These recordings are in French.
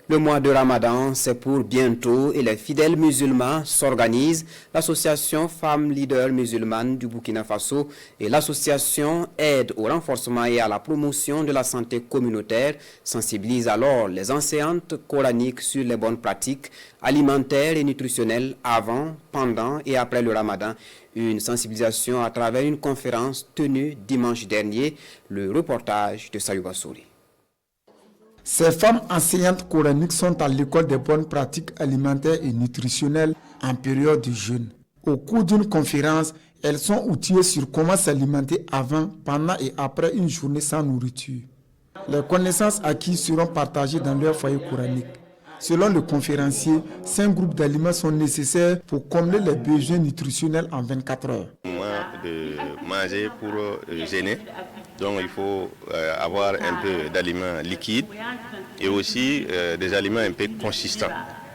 Le mois de Ramadan, c'est pour bientôt et les fidèles musulmans s'organisent. L'association Femmes Leaders Musulmanes du Burkina Faso et l'association Aide au renforcement et à la promotion de la santé communautaire sensibilisent alors les enseignantes coraniques sur les bonnes pratiques alimentaires et nutritionnelles avant, pendant et après le Ramadan. Une sensibilisation à travers une conférence tenue dimanche dernier. Le reportage de Sayouba Souri. Ces femmes enseignantes coraniques sont à l'école des bonnes pratiques alimentaires et nutritionnelles en période de jeûne. Au cours d'une conférence, elles sont outillées sur comment s'alimenter avant, pendant et après une journée sans nourriture. Les connaissances acquises seront partagées dans leur foyer coranique. Selon le conférencier, 5 groupes d'aliments sont nécessaires pour combler les besoins nutritionnels en 24 heures. De manger pour jeûner, donc il faut avoir un peu d'aliments liquides et aussi des aliments un peu consistants.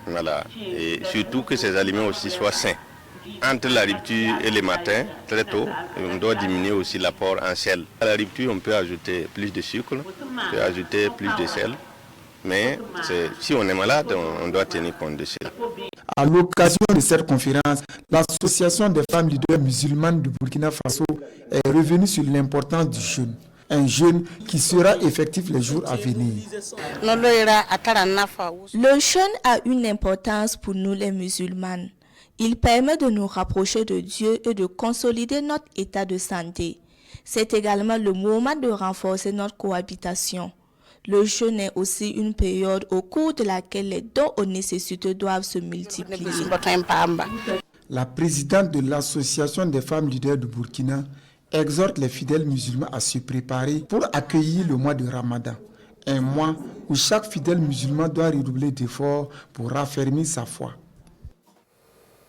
Voilà. Et surtout que ces aliments aussi soient sains. Entre la rupture et le matin, très tôt, on doit diminuer aussi l'apport en sel. À la rupture, on peut ajouter plus de sucre, on peut ajouter plus de sel. Mais si on est malade, on doit tenir compte de cela. À l'occasion de cette conférence, l'Association des femmes leaders musulmanes du Burkina Faso est revenue sur l'importance du jeûne. Un jeûne qui sera effectif les jours à venir. Le jeûne a une importance pour nous les musulmanes. Il permet de nous rapprocher de Dieu et de consolider notre état de santé. C'est également le moment de renforcer notre cohabitation. Le jeûne est aussi une période au cours de laquelle les dons aux nécessiteux doivent se multiplier. La présidente de l'Association des femmes leaders du Burkina exhorte les fidèles musulmans à se préparer pour accueillir le mois de Ramadan. Un mois où chaque fidèle musulman doit redoubler d'efforts pour raffermir sa foi.